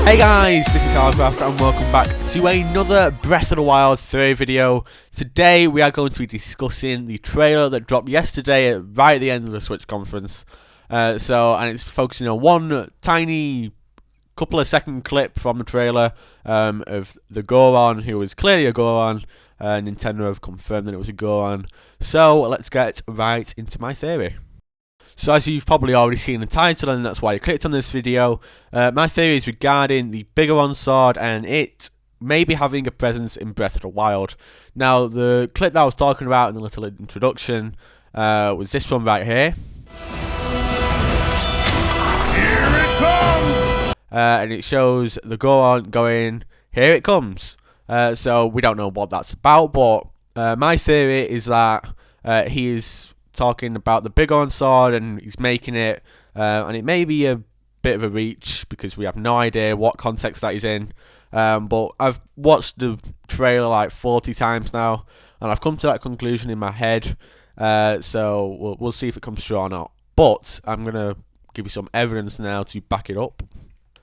Hey guys, this is Hardcraft and welcome back to another Breath of the Wild 3 video. Today we are going to be discussing the trailer that dropped yesterday right at the end of the Switch conference. And it's focusing on one tiny couple of second clip from the trailer of the Goron, who was clearly a Goron. Nintendo have confirmed that it was a Goron. So let's get right into my theory. So as you've probably already seen the title, and that's why you clicked on this video, my theory is regarding the Biggoron Sword and it maybe having a presence in Breath of the Wild. Now, the clip that I was talking about in the little introduction was this one right here. Here it comes! And it shows the Goron going, here it comes. So we don't know what that's about, but my theory is that he is talking about the Biggoron Sword and he's making it, and it may be a bit of a reach because we have no idea what context that he's in, but I've watched the trailer like 40 times now and I've come to that conclusion in my head, so we'll see if it comes true or not, but I'm going to give you some evidence now to back it up.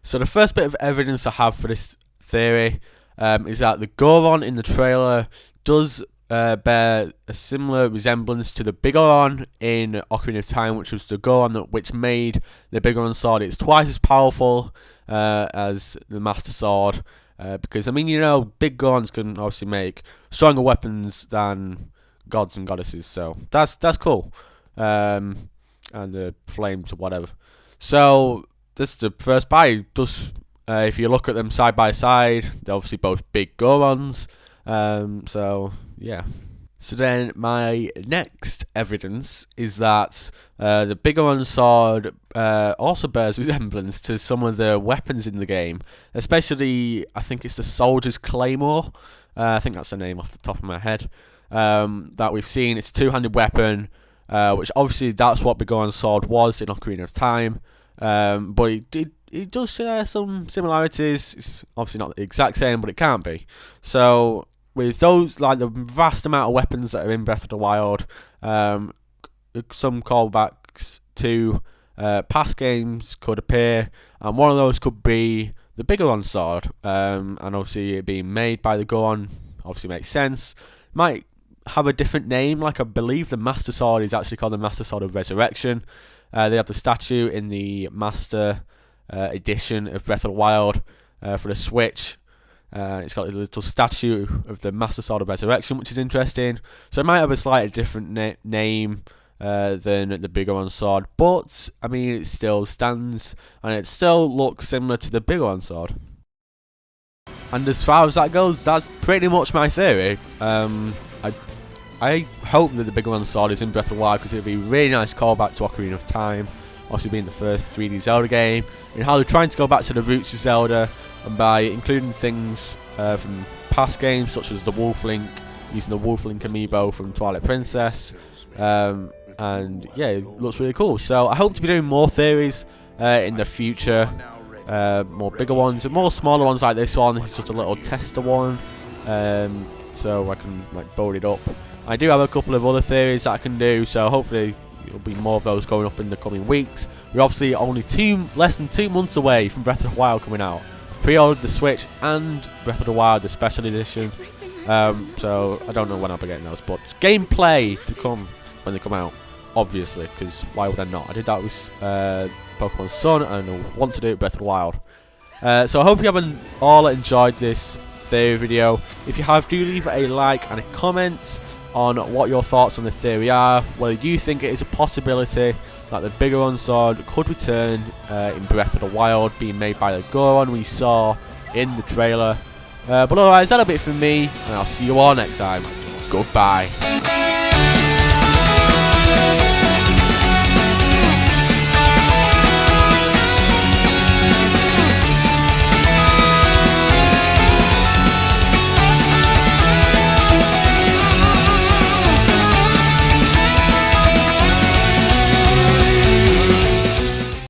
So the first bit of evidence I have for this theory is that the Goron in the trailer does bear a similar resemblance to the Biggoron in Ocarina of Time, which was the Goron which made the Biggoron Sword. It's twice as powerful as the Master Sword, because I mean, you know, big Gorons can obviously make stronger weapons than gods and goddesses, so that's cool. And the flames or whatever. So this is the first buy. Does if you look at them side by side, they're obviously both big Gorons. So yeah. So then my next evidence is that the Biggoron Sword also bears resemblance to some of the weapons in the game, especially I think it's the Soldier's Claymore. I think that's the name off the top of my head. That we've seen. It's a two-handed weapon, which obviously that's what Biggoron Sword was in Ocarina of Time. But it does share some similarities. It's obviously not the exact same, but it can't be. So with those, like the vast amount of weapons that are in Breath of the Wild, some callbacks to past games could appear, and one of those could be the Biggoron Sword. And obviously it being made by the Goron obviously makes sense. Might have a different name, like I believe the Master Sword is actually called the Master Sword of Resurrection. They have the statue in the Master edition of Breath of the Wild for the Switch. It's got a little statue of the Master Sword of Resurrection, which is interesting. So it might have a slightly different name than the Biggoron Sword, but I mean it still stands and it still looks similar to the Biggoron Sword. And as far as that goes, that's pretty much my theory. I hope that the Biggoron Sword is in Breath of the Wild because it would be a really nice callback to Ocarina of Time, also being the first 3D Zelda game, and how they're trying to go back to the roots of Zelda, and by including things from past games such as the Wolf Link, using the Wolf Link amiibo from Twilight Princess, and yeah, it looks really cool. So I hope to be doing more theories in the future, more bigger ones and more smaller ones like this one. This is just a little tester one, so I can like build it up. I do have a couple of other theories that I can do, so hopefully there'll be more of those going up in the coming weeks. We're obviously only less than 2 months away from Breath of the Wild coming out. I've pre-ordered the Switch and Breath of the Wild, the special edition, so I don't know when I'll be getting those, but gameplay to come when they come out, obviously, because why would I not? I did that with Pokemon Sun and I want to do it with Breath of the Wild. So I hope you have all enjoyed this theory video. If you have, do leave a like and a comment on what your thoughts on the theory are, whether you think it is a possibility that the Biggoron Sword could return in Breath of the Wild, being made by the Goron we saw in the trailer. But otherwise, that'll be it from me, and I'll see you all next time. Goodbye.